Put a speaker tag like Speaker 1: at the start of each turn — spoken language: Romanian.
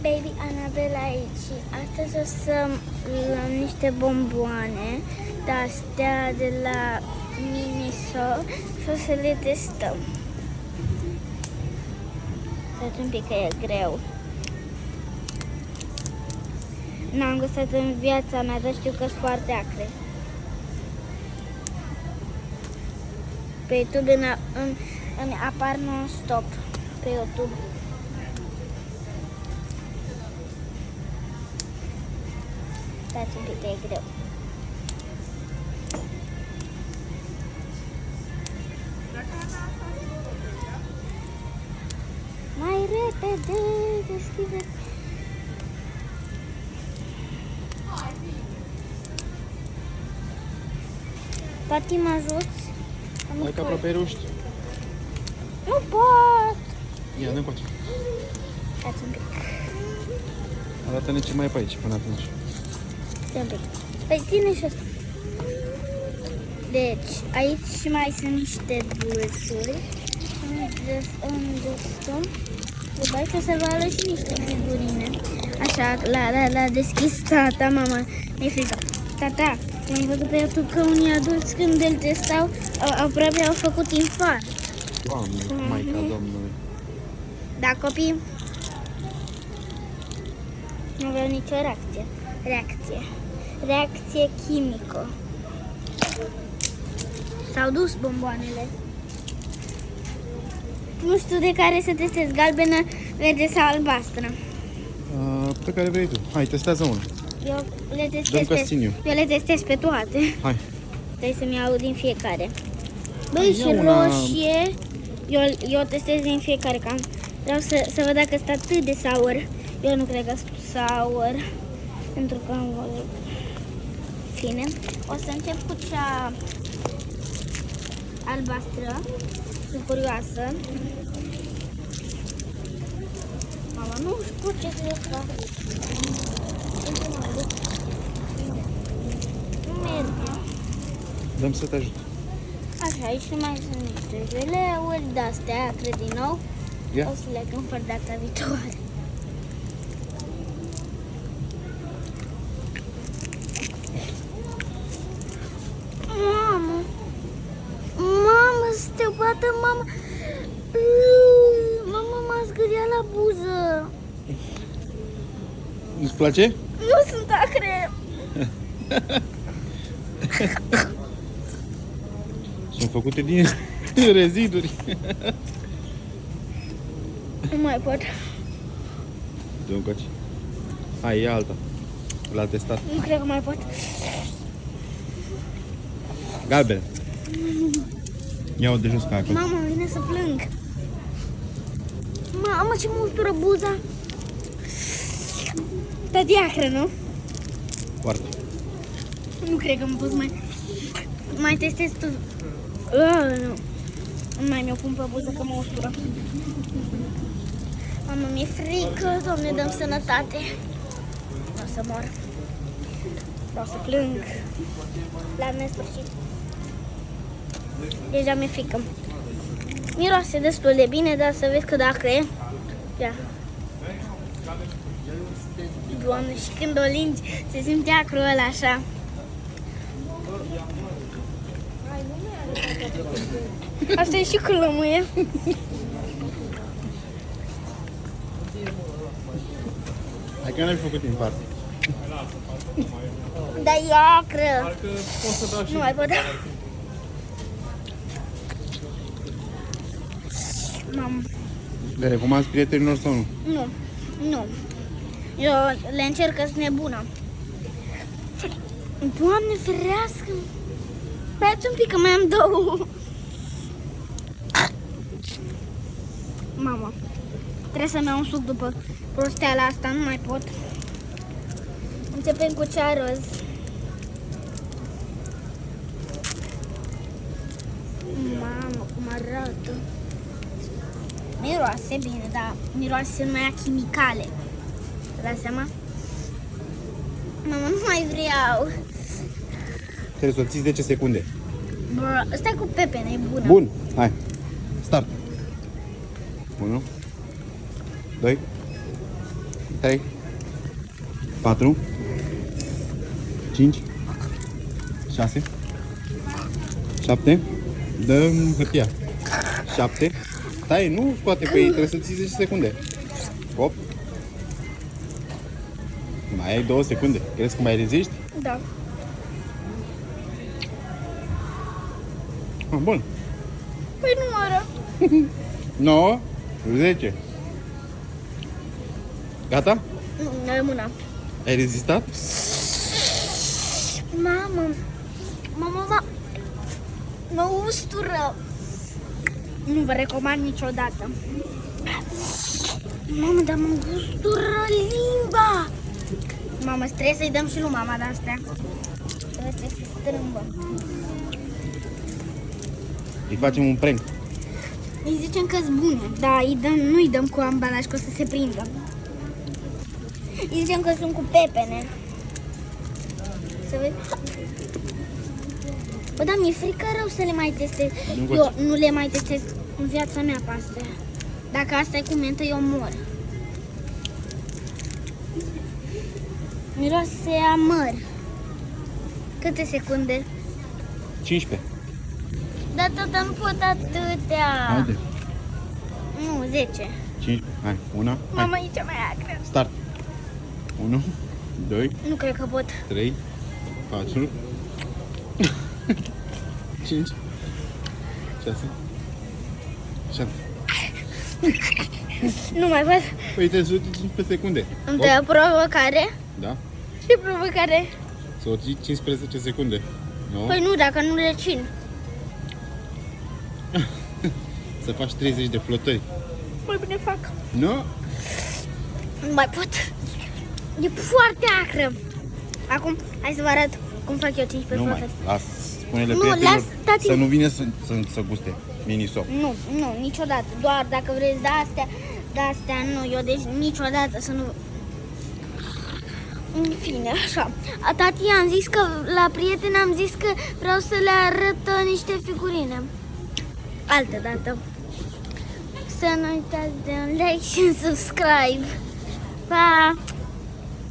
Speaker 1: Baby Annabelle aici. Astăzi o să luăm niște bomboane de-astea de la Miniso și o să le testăm. Stați un pic că e greu. N-am gustat în viața mea, dar știu că sunt foarte acre. Pe YouTube îmi apar non-stop pe YouTube. Stați un pic că e greu. Mai repede, deschide. Tati, mă ajuți?
Speaker 2: Hai că aproape ruști.
Speaker 1: Nu pot!
Speaker 2: Ia, nu poți.
Speaker 1: Stați un pic.
Speaker 2: Arată-ne ce mai e pe aici până atunci.
Speaker 1: Stai un pic. Păi ține și asta. Deci, aici mai sunt niște dulciuri. Unde stăm? După aici o să vă arăt și niște figurine. Așa, l-a deschis tata, mama. Mi-e frică. Tata, am văzut pe YouTube că unii adulți când îl testau, aproape au făcut infart.
Speaker 2: Doamne, Maica Domnului.
Speaker 1: Da, copii? Nu aveau nicio reacție chimică. S-au dus bomboanele. Nu știu de care să testez, galbenă, verde sau albastră.
Speaker 2: Pe care vrei tu. Hai, testează unul.
Speaker 1: Eu le
Speaker 2: Dăm
Speaker 1: testez
Speaker 2: căsținiu.
Speaker 1: eu le testez pe toate.
Speaker 2: Hai.
Speaker 1: Trebuie să-mi iau din fiecare. Băi,
Speaker 2: Ia
Speaker 1: și
Speaker 2: una.
Speaker 1: roșie, eu testez din fiecare, că vreau să văd dacă sunt atât de sour. Eu nu cred că sunt sour, pentru că am văzut. Fine, o să încep cu cea albastră. Sunt curioasă. Mama, nu știu ce să le fac. Nu merge.
Speaker 2: Dăm să te ajut.
Speaker 1: Așa, aici mai sunt niște jeleuri de-astea, cred din nou.
Speaker 2: Ia.
Speaker 1: O să le cumpăr data viitoare. Mamă, să te bată, mamă. Mamă, m-a zgâriat la buză.
Speaker 2: Îți place?
Speaker 1: Nu sunt acre.
Speaker 2: Sunt făcute din reziduri.
Speaker 1: Nu mai pot.
Speaker 2: Dă un coci. Hai, ia alta. L-a testat.
Speaker 1: Nu cred că mai pot.
Speaker 2: Galben. Ia-o de jos ca acolo.
Speaker 1: Mama, îmi vine să plâng. Mamă, ce mă ustură buza. Tati acră, nu?
Speaker 2: Foarte.
Speaker 1: Nu cred că mă pot mai testez tu. Nu. Nu mai mi-o pun pe buză că mă ustură. Mamă, mi-e frică, Doamne, dăm sănătate. O să mor. Vreau să plâng. La nesfârșit. Deja mi-e frică. Miroase destul de bine, dar să vezi că dacă e. Ia. Doamne, și când o lingi, se simte acrul ăla așa. Asta e și cu lămâie.
Speaker 2: Hai că n-ai făcut infart.
Speaker 1: Dar e acră. Nu mai pot. Mamă.
Speaker 2: Le recomand prietenilor sau nu?
Speaker 1: Nu. Eu le încerc că sunt nebună. Doamne ferească! Stați un pic că mai am două. Mama, trebuie să-mi iau un suc după prosteala asta, nu mai pot. Începem cu cea roz. Mamă, cum arată. Miroase bine, dar miroase numai a chimicale. Îți dai seama? Mama, nu mai vreau.
Speaker 2: Trebuie să o ții 10 secunde.
Speaker 1: Bro, stai cu pepene, e bună.
Speaker 2: Bun, hai. Start. 1, 2, 3, 4, 5, 6, 7, dăm hârtia. 7, stai, nu scoate pe ei, trebuie să ții 10 secunde. 8, mai ai 2 secunde, crezi că mai reziști?
Speaker 1: Da.
Speaker 2: Bun.
Speaker 1: Păi numără.
Speaker 2: 9, 10. Gata?
Speaker 1: Nu, rămâna.
Speaker 2: Ai rezistat?
Speaker 1: Mamă. Mama. Mă ustură. Nu vă recomand niciodată. Mamă, dar mă ustură limba. Mamă, trebuie să-i dăm și lui mama de astea. Trebuie să se strâmbă.
Speaker 2: Îi facem un prank.
Speaker 1: Îi zicem că-s bune, dar nu-i dăm cu ambalaj, că o să se prindă. Îi zicem că sunt cu pepene. Să vezi? Bă, dar mi-e frică rău să le mai testez. Eu nu le mai testez în viața mea pe astea. Dacă asta e cu mentă, eu mor. Miroase amăr. Câte secunde?
Speaker 2: 15.
Speaker 1: Dar tot nu pot atâtea.
Speaker 2: Haide.
Speaker 1: Nu, 10.
Speaker 2: 5. Hai, una.
Speaker 1: Mama,
Speaker 2: Hai.
Speaker 1: e cea mai acră.
Speaker 2: Start. 1, 2,
Speaker 1: Nu cred că pot.
Speaker 2: 3, 4, 5, 6, 7.
Speaker 1: Nu mai pot.
Speaker 2: Păi te să 15 secunde.
Speaker 1: Îmi dă provocare?
Speaker 2: Da?
Speaker 1: Ce provocare?
Speaker 2: Să o ții 15 secunde. 9.
Speaker 1: Păi nu, dacă nu le țin.
Speaker 2: Să faci 30 de flotări.
Speaker 1: Mai bine fac.
Speaker 2: Nu?
Speaker 1: Nu mai pot. E foarte acră. Acum, hai să vă arăt cum fac eu 15
Speaker 2: Nu mai.
Speaker 1: flotări.
Speaker 2: Las. Spune-le
Speaker 1: Nu,
Speaker 2: prietenilor
Speaker 1: las, tati.
Speaker 2: să nu vină să guste mini-sop.
Speaker 1: Nu, niciodată. Doar dacă vreți de astea nu. Eu deci niciodată să nu... În fine, așa. Tati, am zis că la prieten am zis că vreau să le arăt niște figurine. Altă dată. Să nu uitați de un like și un subscribe. Pa!